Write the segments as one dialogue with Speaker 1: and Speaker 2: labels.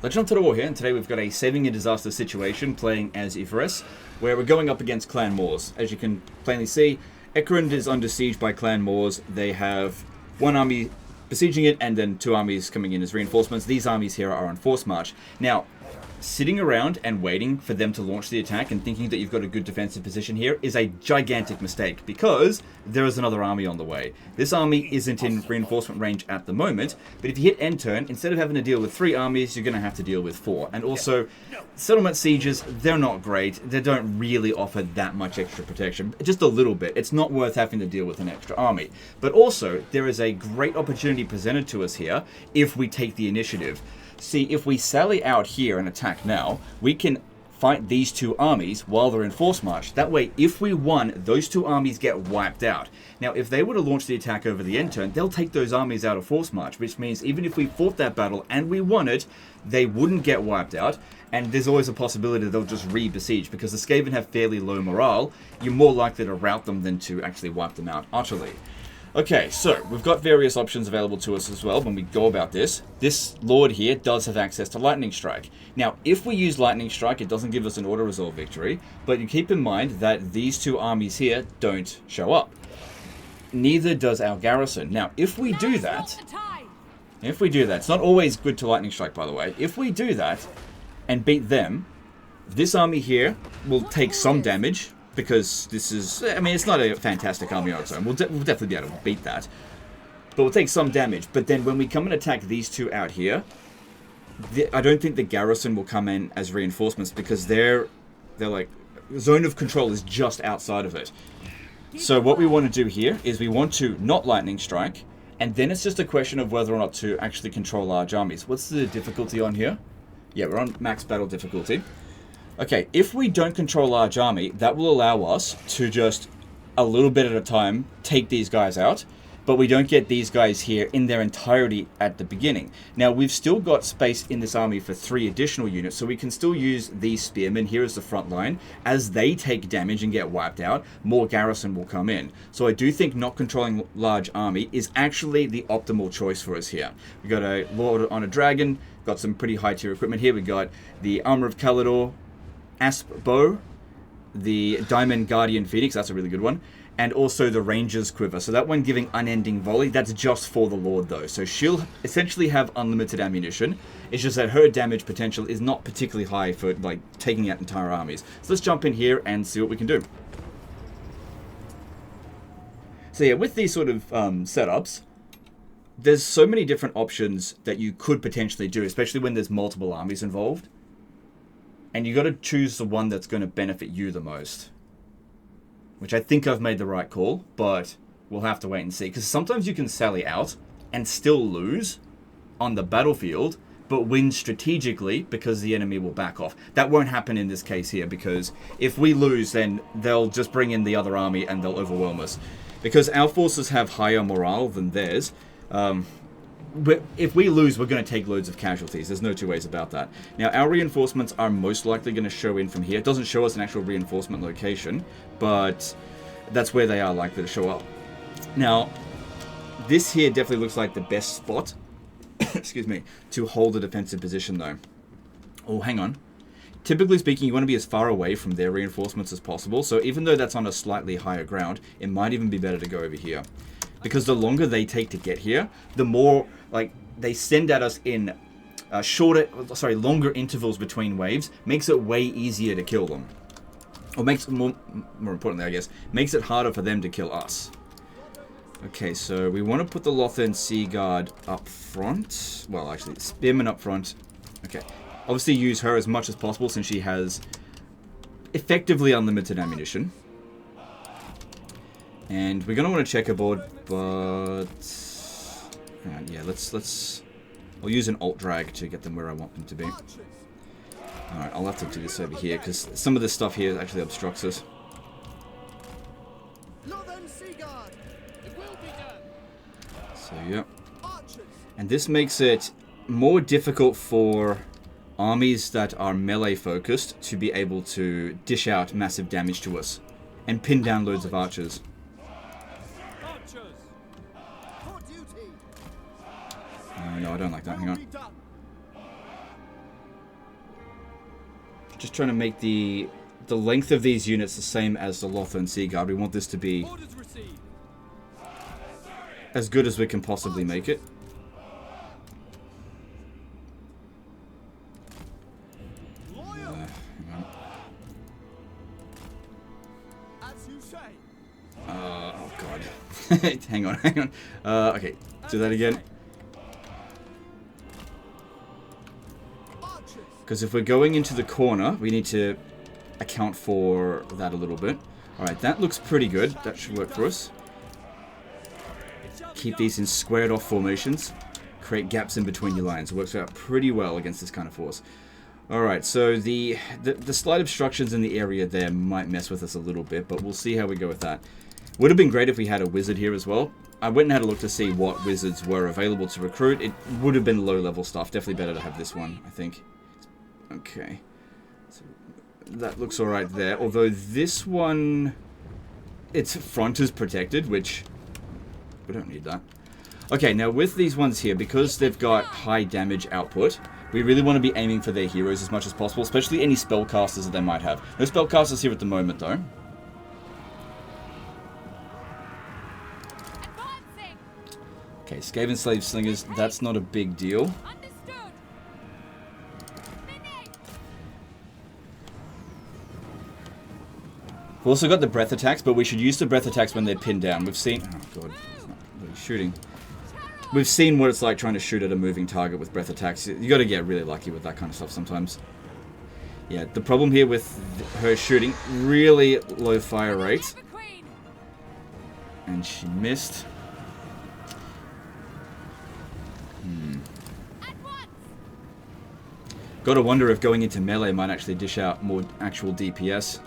Speaker 1: Let's jump to the war here, and today we've got a saving a disaster situation playing as Ivarus, where we're going up against Clan Moors. As you can plainly see, Ekrund is under siege by Clan Moors. They have one army besieging it, and then two armies coming in as reinforcements. These armies here are on force march. Now, sitting around and waiting for them to launch the attack and thinking that you've got a good defensive position here is a gigantic mistake, because there is another army on the way. This army isn't in reinforcement range at the moment, but if you hit end turn, instead of having to deal with 3 armies, you're going to have to deal with 4. And also, settlement sieges, they're not great. They don't really offer that much extra protection. Just a little bit. It's not worth having to deal with an extra army. But also, there is a great opportunity presented to us here if we take the initiative. See, if we sally out here and attack now, we can fight these 2 armies while they're in force march. That way, if we won, those 2 armies get wiped out. Now, if they were to launch the attack over the end turn, they'll take those armies out of force march, which means even if we fought that battle and we won it, they wouldn't get wiped out, and there's always a possibility they'll just re-besiege, because the Skaven have fairly low morale. You're more likely to rout them than to actually wipe them out utterly. Okay, so we've got various options available to us as well when we go about this. This Lord here does have access to Lightning Strike. Now, if we use Lightning Strike, it doesn't give us an auto-resolve victory, but you keep in mind that these 2 armies here don't show up. Neither does our garrison. Now, if we do that, it's not always good to Lightning Strike, by the way. If we do that and beat them, this army here will take some damage, because this is, I mean, it's not a fantastic army on its own. We'll definitely be able to beat that. But we'll take some damage. But then when we come and attack these 2 out here, I don't think the garrison will come in as reinforcements, because they're like, zone of control is just outside of it. So what we want to do here is we want to not Lightning Strike, and then it's just a question of whether or not to actually control large armies. What's the difficulty on here? Yeah, we're on max battle difficulty. Okay, if we don't control large army, that will allow us to just, a little bit at a time, take these guys out, but we don't get these guys here in their entirety at the beginning. Now, we've still got space in this army for 3 additional units, so we can still use these spearmen here as the front line. As they take damage and get wiped out, more garrison will come in. So I do think not controlling large army is actually the optimal choice for us here. We've got a Lord on a Dragon, got some pretty high tier equipment here. We got the Armor of Calidor, Asp Bow, the Diamond Guardian Phoenix, that's a really good one, and also the Ranger's Quiver. So that one giving unending volley, that's just for the Lord though. So she'll essentially have unlimited ammunition. It's just that her damage potential is not particularly high for like taking out entire armies. So let's jump in here and see what we can do. So yeah, with these sort of setups, there's so many different options that you could potentially do, especially when there's multiple armies involved. And you got to choose the one that's going to benefit you the most. Which I think I've made the right call, but we'll have to wait and see. Because sometimes you can sally out and still lose on the battlefield, but win strategically because the enemy will back off. That won't happen in this case here, because if we lose, then they'll just bring in the other army and they'll overwhelm us. Because our forces have higher morale than theirs, but if we lose, we're going to take loads of casualties. There's no 2 ways about that. Now, our reinforcements are most likely going to show in from here. It doesn't show us an actual reinforcement location, but that's where they are likely to show up. Now, this here definitely looks like the best spot, excuse me, to hold a defensive position, though. Oh, hang on. Typically speaking, you want to be as far away from their reinforcements as possible. So even though that's on a slightly higher ground, it might even be better to go over here. Because the longer they take to get here, the more like they send at us in longer intervals between waves, makes it way easier to kill them. Or makes it more importantly, I guess, makes it harder for them to kill us. Okay, so we want to put the Lothan Sea Guard up front. Well, actually, Spearman up front. Okay, obviously use her as much as possible since she has effectively unlimited ammunition. And we're gonna want to checkerboard, but yeah, let's. I'll use an alt drag to get them where I want them to be. All right, I'll have to do this over here because some of this stuff here actually obstructs us. So yeah, and this makes it more difficult for armies that are melee focused to be able to dish out massive damage to us and pin down loads of archers.
Speaker 2: Archers. For duty.
Speaker 1: No, I don't like that. Hang on. just trying to make the length of these units the same as the Lothern Sea Guard. We want this to be as good as we can possibly make it. Oh god. hang on. Okay, do that again. Because if we're going into the corner, we need to account for that a little bit. Alright, that looks pretty good. That should work for us. Keep these in squared off formations. Create gaps in between your lines. It works out pretty well against this kind of force. Alright, so the slight obstructions in the area there might mess with us a little bit, but we'll see how we go with that. Would have been great if we had a wizard here as well. I went and had a look to see what wizards were available to recruit. It would have been low level stuff. Definitely better to have this one, I think. Okay. So that looks alright there. Although this one, its front is protected, which we don't need that. Okay, now with these ones here, because they've got high damage output, we really want to be aiming for their heroes as much as possible, especially any spellcasters that they might have. No spellcasters here at the moment, though. Okay, Skaven Slave Slingers, that's not a big deal. We've also got the breath attacks, but we should use the breath attacks when they're pinned down. We've seen... Oh god, it's not really shooting. We've seen what it's like trying to shoot at a moving target with breath attacks. You got to get really lucky with that kind of stuff sometimes. Yeah, the problem here with her shooting, really low fire rate. And she missed. Gotta wonder if going into melee might actually dish out more actual DPS.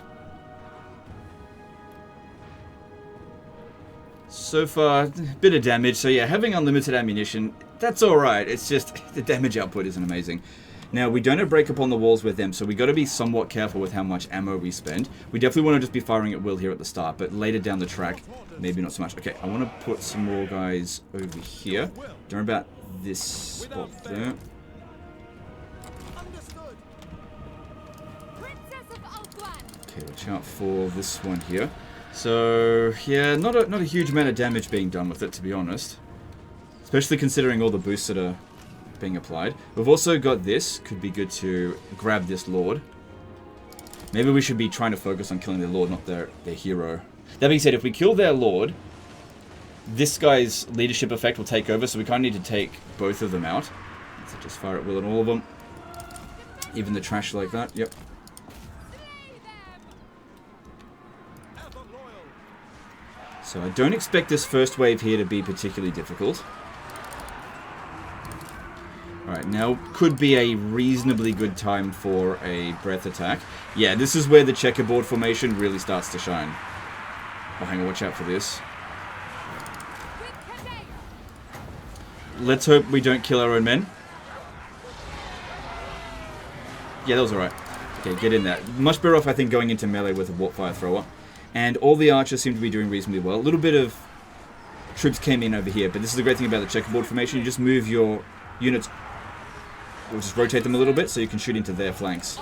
Speaker 1: So far, a bit of damage. So yeah, having unlimited ammunition, that's alright. It's just, the damage output isn't amazing. Now, we don't have break up on the walls with them, so we got to be somewhat careful with how much ammo we spend. We definitely want to just be firing at will here at the start, but later down the track, maybe not so much. Okay, I want to put some more guys over here. Don't worry about this spot there. Okay, watch out for this one here. So, yeah, not a huge amount of damage being done with it, to be honest. Especially considering all the boosts that are being applied. We've also got this. Could be good to grab this Lord. Maybe we should be trying to focus on killing their Lord, not their hero. That being said, if we kill their Lord, this guy's leadership effect will take over, so we kind of need to take both of them out. So just fire at will on all of them. Even the trash like that, yep. So I don't expect this first wave here to be particularly difficult. Alright, now could be a reasonably good time for a breath attack. Yeah, this is where the checkerboard formation really starts to shine. Oh, hang on, watch out for this. Let's hope we don't kill our own men. Yeah, that was alright. Okay, get in there. Much better off, I think, going into melee with a warp fire thrower. And all the archers seem to be doing reasonably well. A little bit of troops came in over here, but this is the great thing about the checkerboard formation. You just move your units, or just rotate them a little bit so you can shoot into their flanks.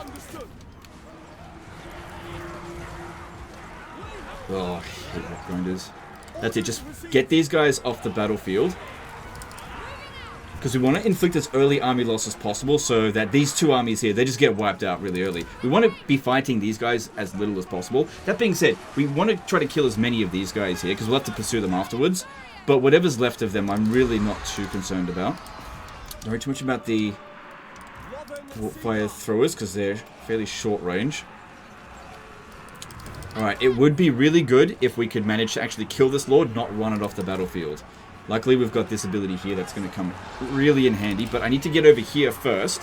Speaker 1: Oh, I hate rock grinders. That's it, just get these guys off the battlefield. Because we want to inflict as early army loss as possible so that these two armies here, they just get wiped out really early. We want to be fighting these guys as little as possible. That being said, we want to try to kill as many of these guys here because we'll have to pursue them afterwards. But whatever's left of them, I'm really not too concerned about. Don't worry too much about the fire throwers because they're fairly short range. Alright, it would be really good if we could manage to actually kill this Lord, not run it off the battlefield. Luckily, we've got this ability here that's going to come really in handy, but I need to get over here first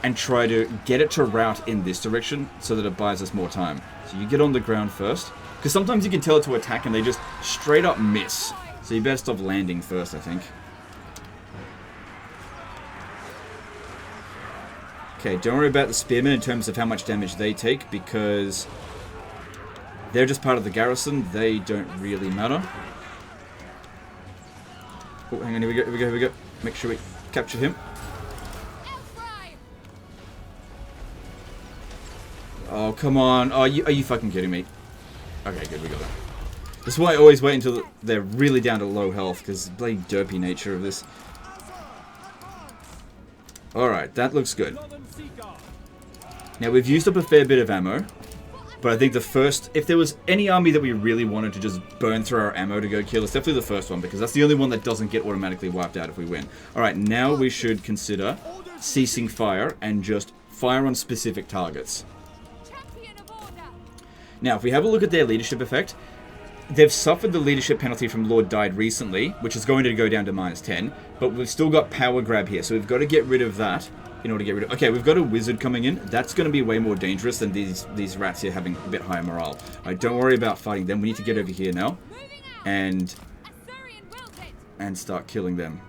Speaker 1: and try to get it to route in this direction so that it buys us more time. So you get on the ground first, because sometimes you can tell it to attack and they just straight up miss. So you better stop landing first, I think. Okay, don't worry about the spearmen in terms of how much damage they take, because they're just part of the garrison. They don't really matter. Oh, hang on, here we go, here we go, here we go. Make sure we capture him. Oh, come on. Oh, are you fucking kidding me? Okay, good, we got it. That's why I always wait until they're really down to low health, because the bloody derpy nature of this. Alright, that looks good. Now, we've used up a fair bit of ammo, but I think the first... If there was any army that we really wanted to just burn through our ammo to go kill, it's definitely the first one, because that's the only one that doesn't get automatically wiped out if we win. Alright, now we should consider ceasing fire and just fire on specific targets. Now, if we have a look at their leadership effect, they've suffered the leadership penalty from Lord Died recently, which is going to go down to -10, but we've still got power grab here, so we've got to get rid of that in order to get rid of... Okay, we've got a wizard coming in. That's going to be way more dangerous than these rats here having a bit higher morale. Alright, don't worry about fighting them. We need to get over here now and start killing them.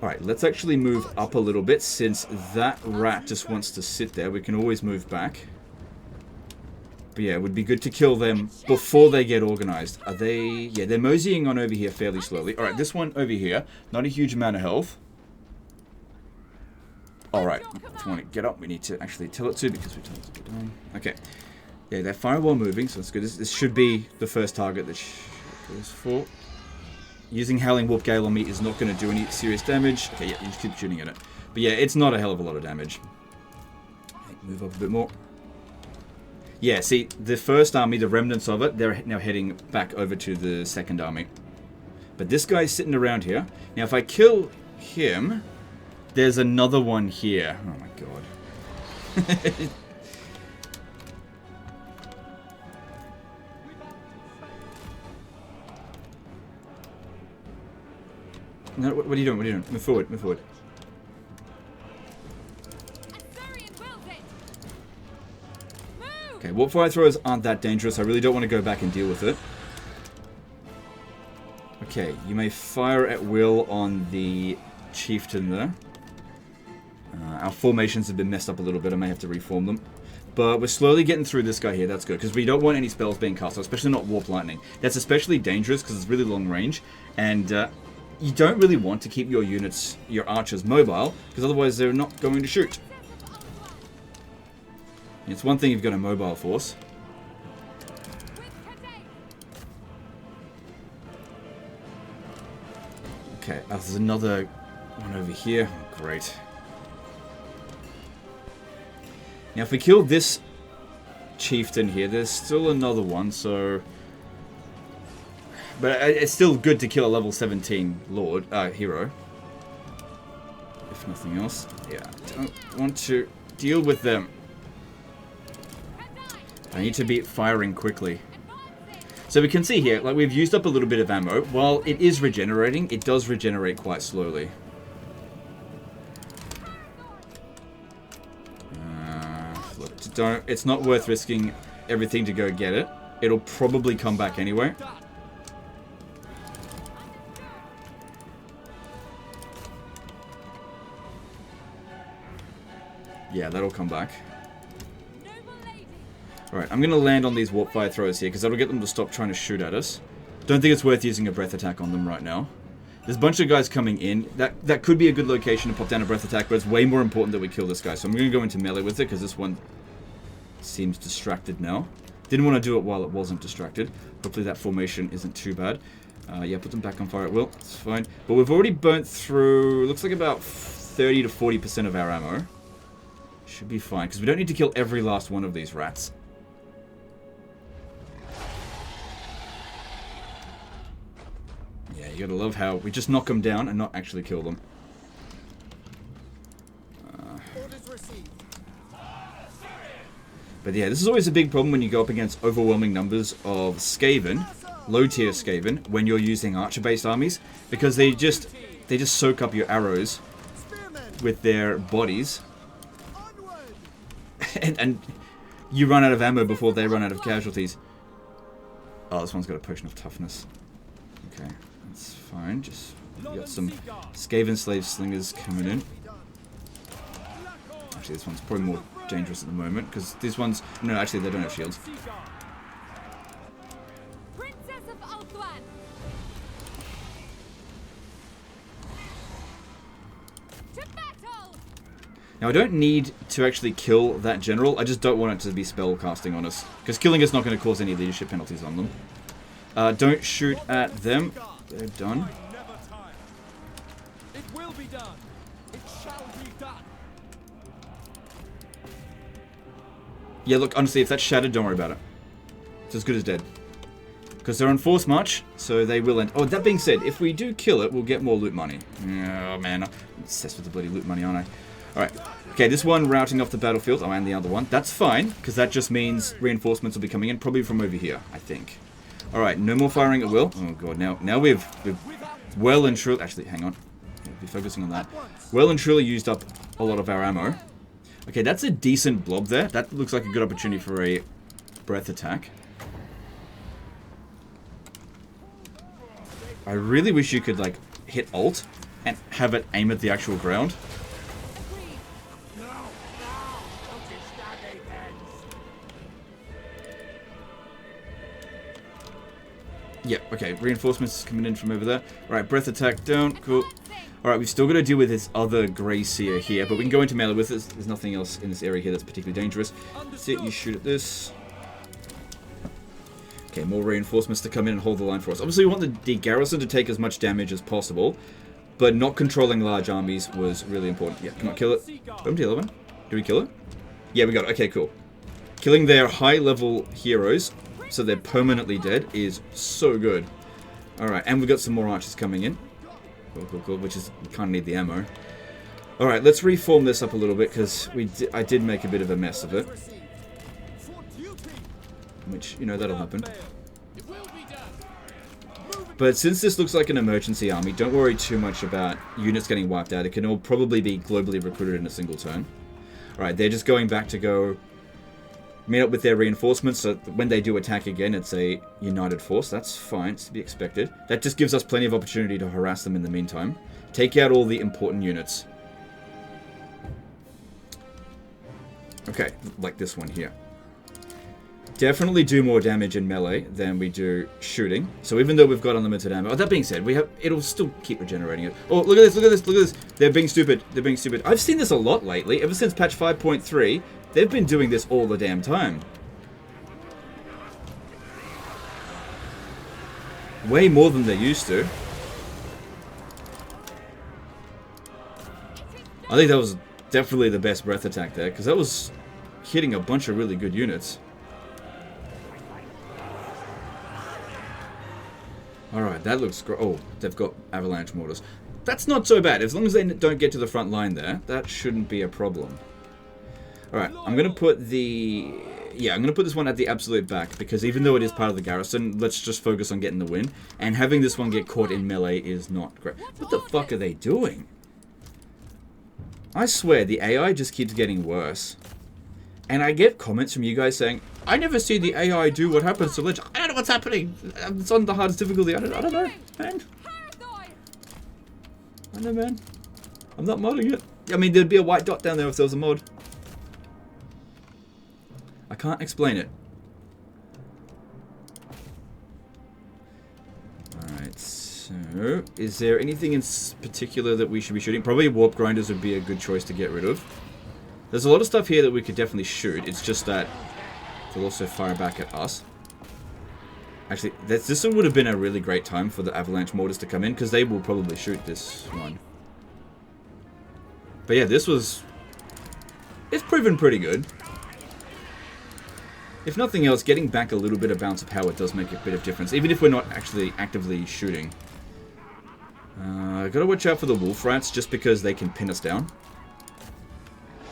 Speaker 1: Alright, let's actually move up a little bit, since that rat just wants to sit there. We can always move back. But yeah, it would be good to kill them before they get organized. Are they... Yeah, they're moseying on over here fairly slowly. Alright, this one over here, not a huge amount of health. Alright, if you want to get up, we need to actually tell it to, because we told it to get down. Okay. Yeah, they're fire while moving, so that's good. This should be the first target that goes for. Using Howling Whoop Gale on me is not going to do any serious damage. Okay, yeah, you just keep shooting at it. But yeah, it's not a hell of a lot of damage. Okay, move up a bit more. Yeah, see, the first army, the remnants of it, they're now heading back over to the second army. But this guy's sitting around here. Now, if I kill him, there's another one here. Oh my god. No, what are you doing? What are you doing? Move forward, move forward. Okay, warp fire throwers aren't that dangerous. I really don't want to go back and deal with it. Okay, you may fire at will on the chieftain there. Our formations have been messed up a little bit. I may have to reform them. But we're slowly getting through this guy here. That's good, because we don't want any spells being cast, especially not warp lightning. That's especially dangerous because it's really long range, and you don't really want to keep your units, your archers, mobile, because otherwise they're not going to shoot. It's one thing you've got a mobile force. Okay, there's another one over here. Oh, great. Now, if we kill this chieftain here, there's still another one, so... But it's still good to kill a level 17 Lord, hero. If nothing else. Yeah, I don't want to deal with them. I need to be firing quickly. So we can see here, like, we've used up a little bit of ammo. While it is regenerating, it does regenerate quite slowly. Look, it's not worth risking everything to go get it. It'll probably come back anyway. Yeah, that'll come back. Alright, I'm going to land on these warp fire throwers here, because that'll get them to stop trying to shoot at us. Don't think it's worth using a breath attack on them right now. There's a bunch of guys coming in. That could be a good location to pop down a breath attack, but it's way more important that we kill this guy. So I'm going to go into melee with it, because this one seems distracted now. Didn't want to do it while it wasn't distracted. Hopefully that formation isn't too bad. Yeah, put them back on fire at will. It's fine. But we've already burnt through, looks like about 30 to 40% of our ammo. Should be fine, because we don't need to kill every last one of these rats. Yeah, you gotta love how we just knock them down and not actually kill them. But yeah, this is always a big problem when you go up against overwhelming numbers of Skaven, low-tier Skaven, when you're using archer-based armies, because they just soak up your arrows with their bodies, and you run out of ammo before they run out of casualties. Oh, this one's got a potion of toughness. Okay, that's fine. Just got some Skaven slave slingers coming in. Actually, this one's probably more dangerous at the moment, because these ones... No, actually, they don't have shields. Now, I don't need to actually kill that general. I just don't want it to be spell casting on us. Because killing is not going to cause any leadership penalties on them. Don't shoot at them. They're done.
Speaker 2: It will be done. It shall be done.
Speaker 1: Yeah, look, honestly, if that's shattered, don't worry about it. It's as good as dead. Because they're on force march, so they will end. Oh, that being said, if we do kill it, we'll get more loot money. Oh, man. I'm obsessed with the bloody loot money, aren't I? Alright. Okay, this one routing off the battlefield. Oh, and the other one. That's fine, because that just means reinforcements will be coming in, probably from over here, I think. Alright, no more firing at will. Oh, God. Now we've well and truly... Actually, hang on. I'll be focusing on that. Well and truly used up a lot of our ammo. Okay, that's a decent blob there. That looks like a good opportunity for a breath attack. I really wish you could, like, hit Alt and have it aim at the actual ground. Yeah, okay. Reinforcements coming in from over there. Alright, breath attack down. Cool. Alright, we've still got to deal with this other Grey Seer here, but we can go into melee with this. There's nothing else in this area here that's particularly dangerous. That's it, you shoot at this. Okay, more reinforcements to come in and hold the line for us. Obviously, we want the garrison to take as much damage as possible, but not controlling large armies was really important. Yeah, come on, kill it. Boom, T11. Did we kill it? Yeah, we got it. Okay, cool. Killing their high-level heroes, so they're permanently dead, is so good. Alright, and we've got some more archers coming in. Cool, cool, cool, which is, we kind of need the ammo. Alright, let's reform this up a little bit, because I did make a bit of a mess of it. Which, you know, that'll happen. But since this looks like an emergency army, don't worry too much about units getting wiped out. It can all probably be globally recruited in a single turn. Alright, they're just going back to go meet up with their reinforcements, so when they do attack again, it's a united force. That's fine, it's to be expected. That just gives us plenty of opportunity to harass them in the meantime. Take out all the important units. Okay, like this one here. Definitely do more damage in melee than we do shooting. So even though we've got unlimited ammo... Oh, that being said, it'll still keep regenerating it. Oh, look at this, look at this, look at this. They're being stupid. They're being stupid. I've seen this a lot lately. Ever since patch 5.3, they've been doing this all the damn time. Way more than they used to. I think that was definitely the best breath attack there, because that was hitting a bunch of really good units. Alright, that looks great. Oh, they've got avalanche mortars. That's not so bad. As long as they don't get to the front line there, that shouldn't be a problem. Alright, I'm going to put the... Yeah, I'm going to put this one at the absolute back, because even though it is part of the garrison, let's just focus on getting the win. And having this one get caught in melee is not great. What the fuck are they doing? I swear, the AI just keeps getting worse. And I get comments from you guys saying, I never see the AI do what happens to Lich. I don't know what's happening. It's on the hardest difficulty. I don't know, man. I know, man. I'm not modding it. I mean, there'd be a white dot down there if there was a mod. I can't explain it. Alright, so... Is there anything in particular that we should be shooting? Probably warp grinders would be a good choice to get rid of. There's a lot of stuff here that we could definitely shoot. It's just that they'll also fire back at us. Actually, this would have been a really great time for the avalanche mortars to come in, because they will probably shoot this one. But yeah, this was... It's proven pretty good. If nothing else, getting back a little bit of bounce of power does make a bit of difference, even if we're not actually actively shooting. Gotta watch out for the wolf rats, just because they can pin us down.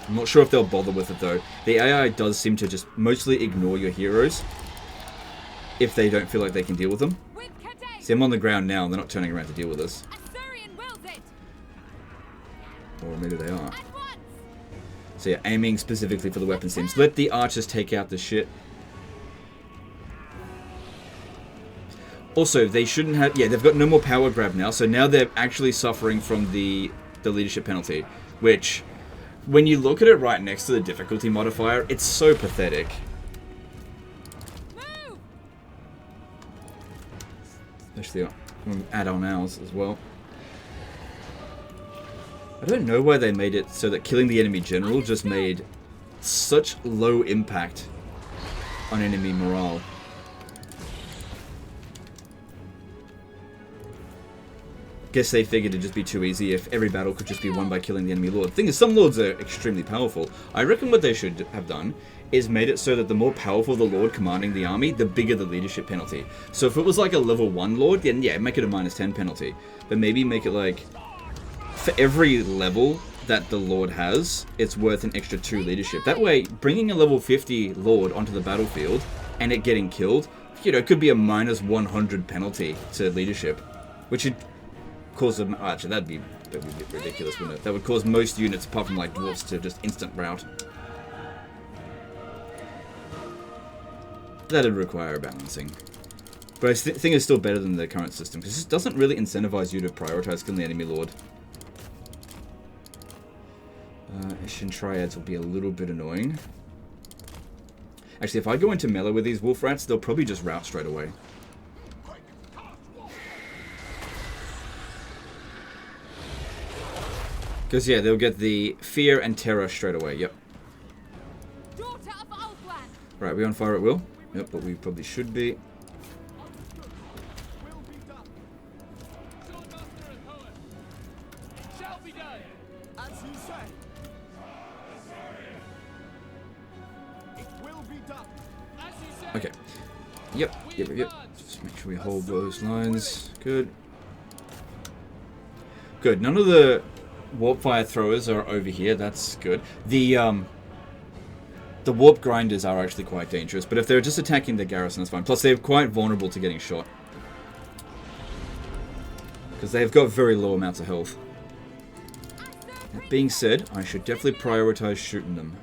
Speaker 1: I'm not sure if they'll bother with it though. The AI does seem to just mostly ignore your heroes if they don't feel like they can deal with them. See, I'm on the ground now and they're not turning around to deal with us. Or maybe they are. So yeah, aiming specifically for the weapon seams. Let the archers take out the shit. Also, they shouldn't have... Yeah, they've got no more power grab now, so now they're actually suffering from the leadership penalty, which... When you look at it right next to the difficulty modifier, it's so pathetic. Move! Especially when we add on ours as well. I don't know why they made it so that killing the enemy general just made such low impact on enemy morale. Guess they figured it'd just be too easy if every battle could just be won by killing the enemy lord. The thing is, some lords are extremely powerful. I reckon what they should have done is made it so that the more powerful the lord commanding the army, the bigger the leadership penalty. So if it was like a level 1 lord, then yeah, make it a -10 penalty. But maybe make it like, for every level that the lord has, it's worth an extra 2 leadership. That way, bringing a level 50 lord onto the battlefield and it getting killed, you know, could be a -100 penalty to leadership, which would cause them. Actually, that'd be a bit ridiculous, wouldn't it? That would cause most units, apart from like dwarfs, to just instant rout. That'd require a balancing. But I think it's still better than the current system, because it doesn't really incentivize you to prioritize killing the enemy lord. Ishin triads will be a little bit annoying. Actually, if I go into melee with these wolf rats, they'll probably just rout straight away. Because, yeah, they'll get the fear and terror straight away, yep. Right, we on fire at will? Yep, but we probably should be. Okay. Yep. Just make sure we hold those lines. Good. Good. None of the warp fire throwers are over here. That's good. The warp grinders are actually quite dangerous, but if they're just attacking the garrison, that's fine. Plus, they're quite vulnerable to getting shot, because they've got very low amounts of health. That being said, I should definitely prioritize shooting them.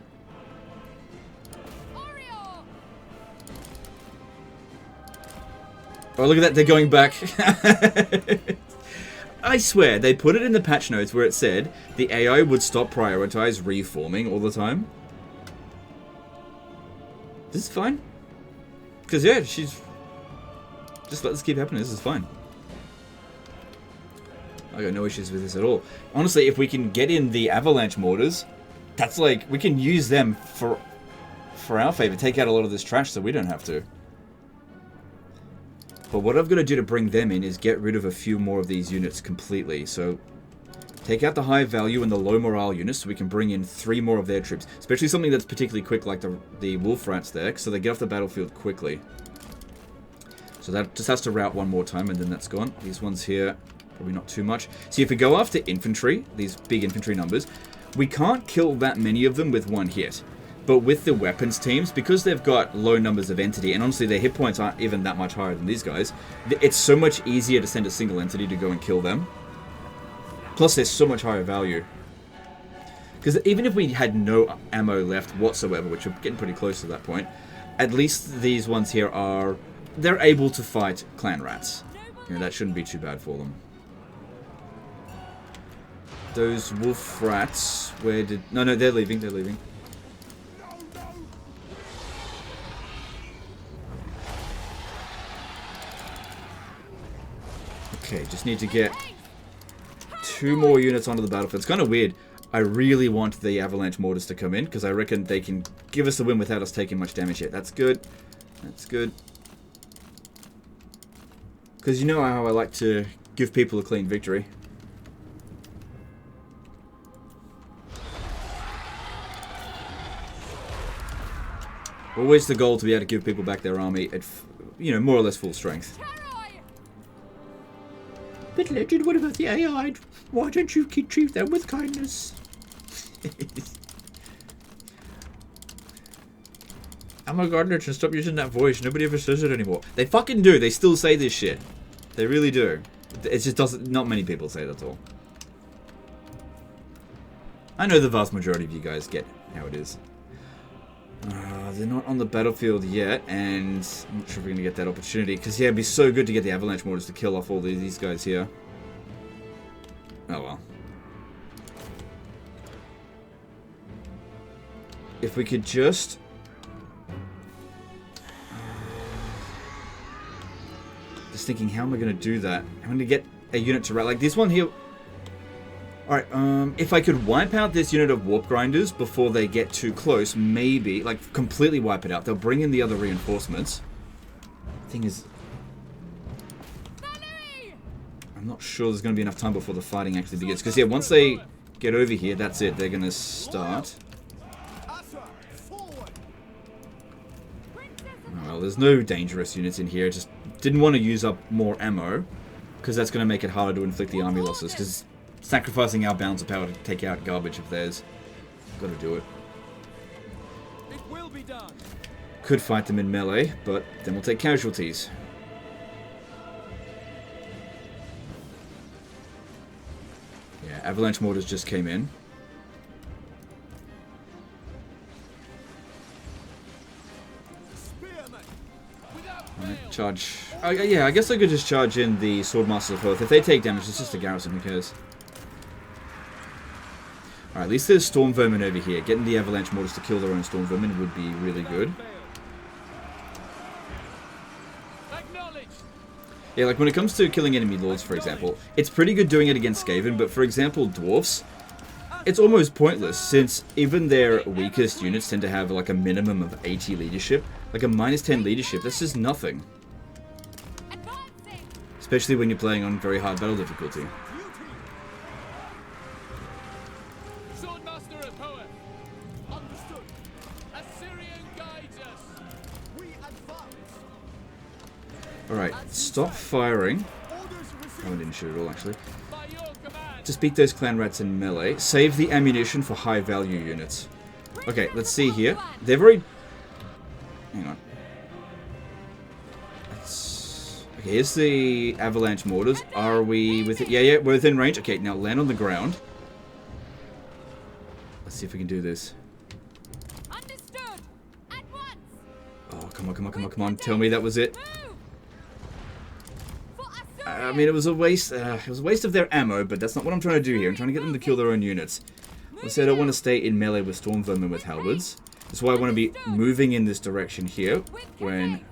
Speaker 1: Oh, look at that, they're going back. I swear, they put it in the patch notes where it said the AI would stop prioritize reforming all the time. This is fine. Because, yeah, she's... Just let this keep happening, this is fine. I got no issues with this at all. Honestly, if we can get in the avalanche mortars, that's like, we can use them for our favor. Take out a lot of this trash so we don't have to. But what I've got to do to bring them in is get rid of a few more of these units completely. So, take out the high value and the low morale units so we can bring in 3 more of their troops. Especially something that's particularly quick like the wolf rats there, so they get off the battlefield quickly. So that just has to route one more time and then that's gone. These ones here, probably not too much. See, if we go after infantry, these big infantry numbers, we can't kill that many of them with one hit. But with the weapons teams, because they've got low numbers of entity, and honestly their hit points aren't even that much higher than these guys, it's so much easier to send a single entity to go and kill them. Plus they're so much higher value. Because even if we had no ammo left whatsoever, which we're getting pretty close to that point, at least these ones here are... they're able to fight clan rats. You know, that shouldn't be too bad for them. Those wolf rats, where did... No, they're leaving, they're leaving. Okay, just need to get 2 more units onto the battlefield. It's kind of weird. I really want the avalanche mortars to come in, because I reckon they can give us the win without us taking much damage yet. That's good. That's good. Because you know how I like to give people a clean victory. Always the goal to be able to give people back their army at, you know, more or less full strength. But Legend, what about the AI? Why don't you treat them with kindness? Oh my god, Legend, stop using that voice. Nobody ever says it anymore. They fucking do. They still say this shit. They really do. It just doesn't... not many people say that at all. I know the vast majority of you guys get how it is. They're not on the battlefield yet, and I'm not sure if we're going to get that opportunity. Because, yeah, it'd be so good to get the avalanche mortars to kill off all these guys here. Oh, well. If we could just... Just thinking, how am I going to do that? I'm going to get a unit to... like, this one here... Alright, if I could wipe out this unit of warp grinders before they get too close, maybe, like, completely wipe it out. They'll bring in the other reinforcements. Thing is, I'm not sure there's going to be enough time before the fighting actually begins. Because, yeah, once they get over here, that's it. They're going to start. Well, there's no dangerous units in here. Just didn't want to use up more ammo. Because that's going to make it harder to inflict the army losses. Because sacrificing our balance of power to take out garbage of theirs. Got to do it.
Speaker 2: It will be done.
Speaker 1: Could fight them in melee, but then we'll take casualties. Yeah, avalanche mortars just came in. Alright, charge. Oh, yeah, I guess I could just charge in the Swordmasters of Earth. If they take damage, it's just a garrison, who cares? Alright, at least there's Storm Vermin over here. Getting the Avalanche Mortars to kill their own Storm Vermin would be really good. Yeah, like when it comes to killing enemy lords, for example, it's pretty good doing it against Skaven, but for example, dwarfs, it's almost pointless, since even their weakest units tend to have like a minimum of 80 leadership. Like a minus 10 leadership, that's just nothing. Especially when you're playing on very hard battle difficulty.
Speaker 2: Swordmaster of Hoeth. Understood. Assyrian guides us. We advance.
Speaker 1: Alright, stop firing. Oh, I didn't shoot at all, actually.
Speaker 2: By your command.
Speaker 1: Just beat those clan rats in melee. Save the ammunition for high value units. Okay, let's see here. They're very... Hang on. Okay, here's the avalanche mortars. Are we within... Yeah, we're within range. Okay, now land on the ground. Let's see if we can do this.
Speaker 3: Understood. At once.
Speaker 1: Oh, come on. Tell me that was it. I mean, it was a waste. It was a waste of their ammo, but that's not what I'm trying to do here. I'm trying to get them to kill their own units. I said I don't want to stay in melee with Storm Vermin with halberds. That's why I want to be moving in this direction here. When...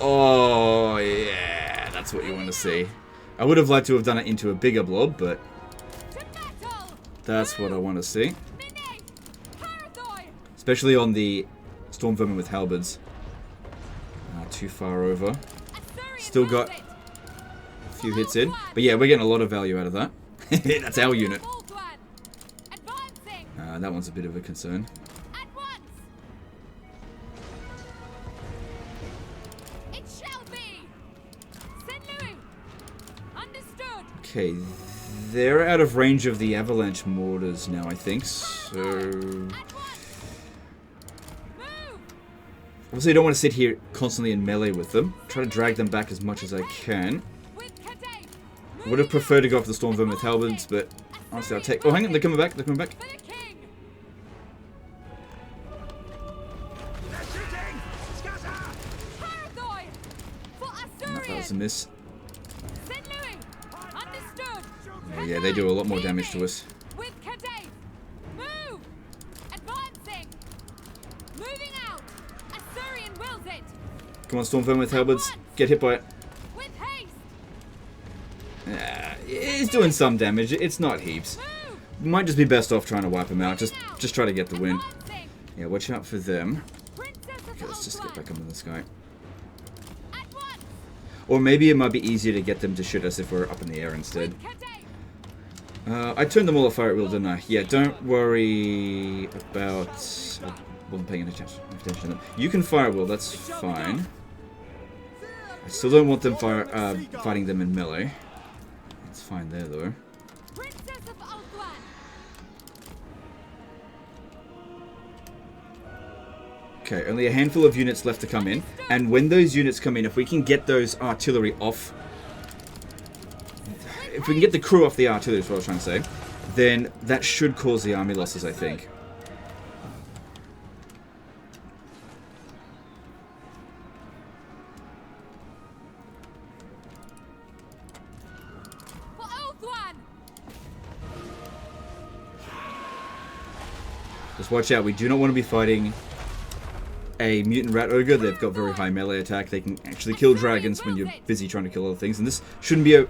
Speaker 1: Oh, yeah. That's what you want to see. I would have liked to have done it into a bigger blob, but... That's what I want to see. Especially on the Storm Vermin with halberds. Too far over. Still got a few hits in. But yeah, we're getting a lot of value out of that. That's our unit. That one's a bit of a concern. Okay, they're out of range of the avalanche mortars now, I think. So... Obviously, I don't want to sit here constantly in melee with them. Try to drag them back as much as I can. I would have preferred to go for the Storm Vermin with halberds, but honestly, I'll take... Oh, hang on, they're coming back. They're coming back. That was a miss. Oh, yeah, they do a lot more damage to us. Come on, Storm Vermin with halberds. Get hit by it. He's doing some damage. It's not heaps. Might just be best off trying to wipe him out. Just try to get the win. Yeah, watch out for them. Okay, let's just get back up in the sky. Or maybe it might be easier to get them to shoot us if we're up in the air instead. I turned them all off fire at will, didn't I? Yeah, don't worry about... I wasn't paying attention to them. You can fire at will, that's fine. I still don't want them fighting them in melee. That's fine there, though. Okay, only a handful of units left to come in. And when those units come in, if we can get those artillery off... If we can get the crew off the artillery, is what I was trying to say, then that should cause the army losses, I think. Just watch out, we do not want to be fighting a mutant rat ogre. They've got very high melee attack. They can actually kill dragons when you're busy trying to kill other things. And this shouldn't be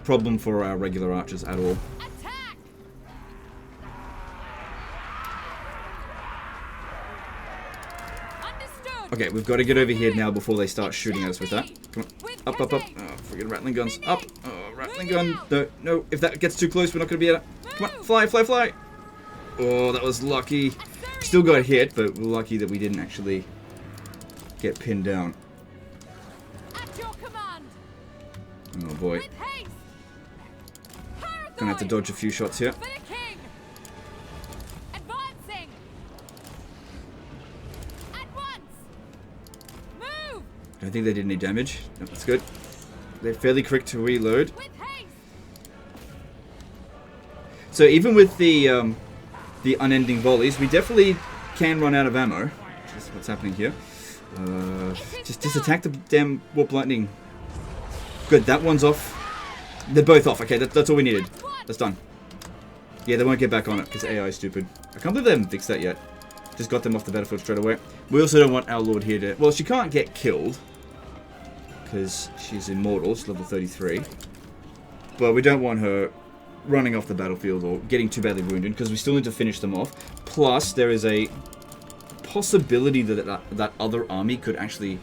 Speaker 1: problem for our regular archers at all.
Speaker 3: Attack! Understood.
Speaker 1: Okay, we've got to get over here now before they start shooting at us with that. Come on. Up, up, up. Oh, friggin' rattling guns. Up. Oh, rattling gun. No, no. If that gets too close, we're not going to be able to... Come on, fly, fly, fly. Oh, that was lucky. Still got hit, but we're lucky that we didn't actually get pinned down.
Speaker 3: At your command.
Speaker 1: Oh, boy.
Speaker 3: With haste.
Speaker 1: Gonna have to dodge a few shots here.
Speaker 3: For the king. Advancing. At once. Move.
Speaker 1: I don't think they did any damage. No, that's good. They're fairly quick to reload.
Speaker 3: With haste.
Speaker 1: So even with the unending volleys, we definitely can run out of ammo. That's what's happening here. Just attack the damn warp lightning. Good, that one's off. They're both off. Okay, that's all we needed. That's done. Yeah, they won't get back on it because AI is stupid. I can't believe they haven't fixed that yet. Just got them off the battlefield straight away. We also don't want our lord here to... Well, she can't get killed because she's immortal. She's level 33. But we don't want her running off the battlefield or getting too badly wounded because we still need to finish them off. Plus, there is a possibility that that other army could actually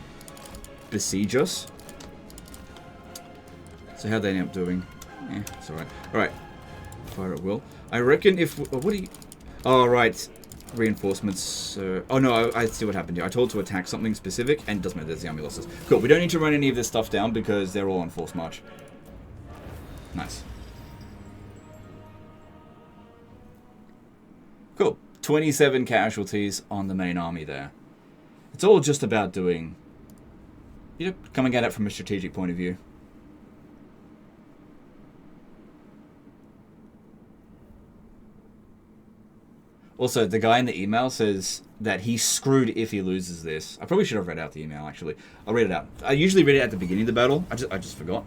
Speaker 1: besiege us. So how they end up doing? Eh, it's alright. Alright. Fire at will. I reckon if... What do you... Oh, right. Reinforcements. Oh, no, I see what happened here. I told to attack something specific, and it doesn't matter, there's the army losses. Cool, we don't need to run any of this stuff down because they're all on force march. Nice. Cool. 27 casualties on the main army there. It's all just about doing... You know, coming at it from a strategic point of view. Also, the guy in the email says that he's screwed if he loses this. I probably should have read out the email, actually. I'll read it out. I usually read it at the beginning of the battle. I just forgot.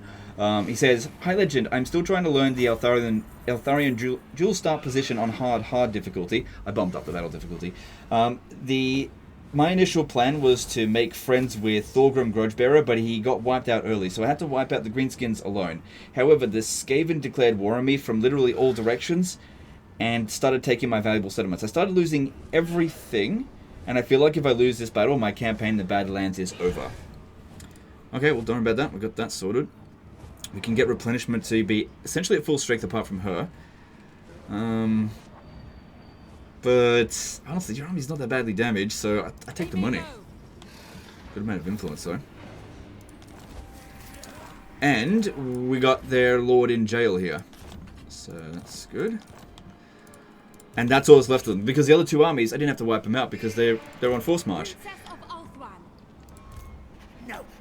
Speaker 1: He says, "Hi, Legend. I'm still trying to learn the Eltharian dual start position on hard difficulty." I bumped up the battle difficulty. My initial plan was to make friends with Thorgrim Grudgebearer, but he got wiped out early, so I had to wipe out the Greenskins alone. However, the Skaven declared war on me from literally all directions and started taking my valuable settlements. I started losing everything, and I feel like if I lose this battle, my campaign in the Badlands is over. Okay, well, don't worry about that. We got that sorted. We can get replenishment to be essentially at full strength apart from her. But honestly, your army's not that badly damaged, so I take the money. Good amount of influence, though. And we got their lord in jail here. So that's good. And that's all that's left of them. Because the other two armies, I didn't have to wipe them out because they're on force march.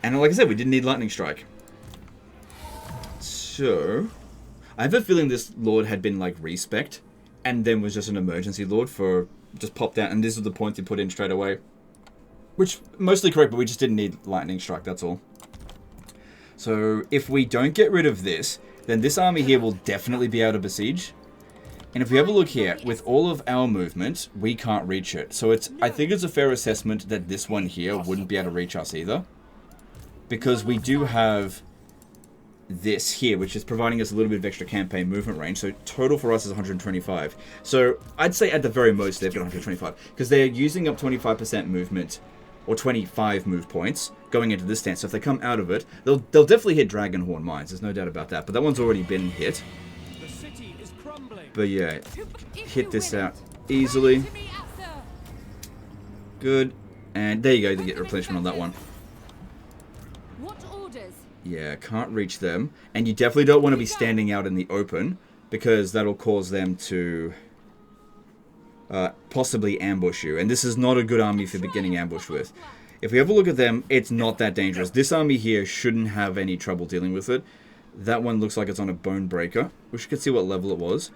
Speaker 1: And like I said, we didn't need lightning strike. So, I have a feeling this lord had been like respect, and then was just an emergency lord for just popped out, and this was the point he put in straight away. Which, mostly correct, but we just didn't need lightning strike, that's all. So, if we don't get rid of this, then this army here will definitely be able to besiege. And if we have a look here, with all of our movement, we can't reach it. So I think it's a fair assessment that this one here wouldn't be able to reach us either. Because we do have this here, which is providing us a little bit of extra campaign movement range. So total for us is 125. So I'd say at the very most they've got 125. Because they're using up 25% movement, or 25 move points, going into this stance. So if they come out of it, they'll definitely hit Dragonhorn Mines. There's no doubt about that. But that one's already been hit. But yeah, hit this out easily. Good. And there you go, they get replenishment on that one.
Speaker 3: What orders?
Speaker 1: Yeah, can't reach them. And you definitely don't want to be standing out in the open, because that'll cause them to possibly ambush you. And this is not a good army for beginning ambush with. If we have a look at them, it's not that dangerous. This army here shouldn't have any trouble dealing with it. That one looks like it's on a Bone Breaker. Wish you could see what level it was.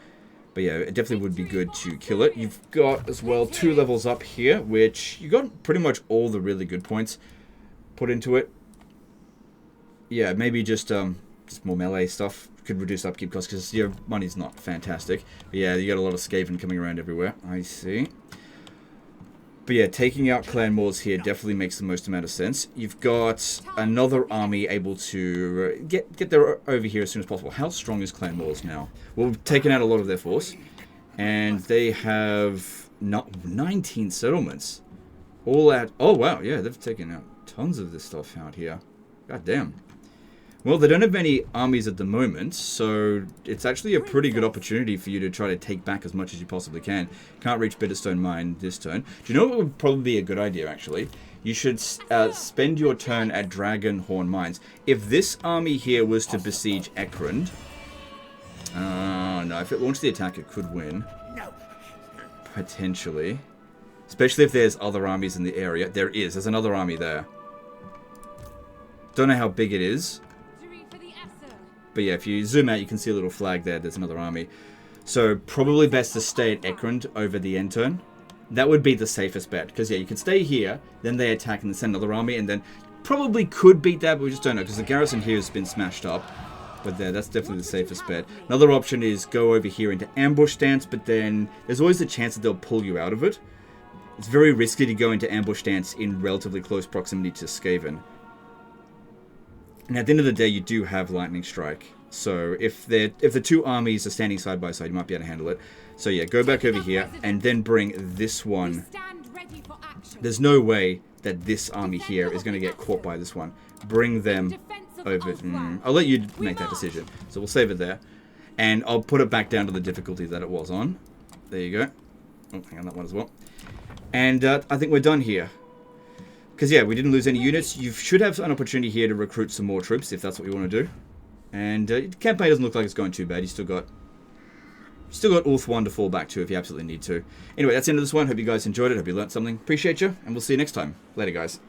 Speaker 1: But yeah, it definitely would be good to kill it. You've got, as well, 2 levels up here, which you got pretty much all the really good points put into it. Yeah, maybe just more melee stuff could reduce upkeep costs, because your money's not fantastic. But yeah, you got a lot of Skaven coming around everywhere. I see. But yeah, taking out Clan Moors here definitely makes the most amount of sense. You've got another army able to get there over here as soon as possible. How strong is Clan Moors now? Well, we've taken out a lot of their force. And they have 19 settlements. All at... Oh, wow. Yeah, they've taken out tons of this stuff out here. God damn. Well, they don't have any armies at the moment, so it's actually a pretty good opportunity for you to try to take back as much as you possibly can. Can't reach Bitterstone Mine this turn. Do you know what would probably be a good idea, actually? You should spend your turn at Dragonhorn Mines. If this army here was to besiege Ekrund... no, if it launched the attack, it could win. Potentially. Especially if there's other armies in the area. There's another army there. Don't know how big it is. But yeah, if you zoom out, you can see a little flag there. There's another army. So, probably best to stay at Ekrund over the end turn. That would be the safest bet. Because, yeah, you can stay here, then they attack and then send another army, and then probably could beat that, but we just don't know. Because the garrison here has been smashed up. But there, that's definitely the safest bet. Another option is go over here into ambush stance, but then there's always a chance that they'll pull you out of it. It's very risky to go into ambush stance in relatively close proximity to Skaven. And at the end of the day, you do have Lightning Strike. So if the two armies are standing side by side, you might be able to handle it. So yeah, go back over here and then bring this one. There's no way that this army here is going to get caught by this one. Bring them over. I'll let you make that decision. So we'll save it there. And I'll put it back down to the difficulty that it was on. There you go. Oh, hang on, that one as well. And I think we're done here. Because, yeah, we didn't lose any units. You should have an opportunity here to recruit some more troops, if that's what you want to do. And the campaign doesn't look like it's going too bad. You still got Ulth 1 to fall back to if you absolutely need to. Anyway, that's the end of this one. Hope you guys enjoyed it. Hope you learned something. Appreciate you, and we'll see you next time. Later, guys.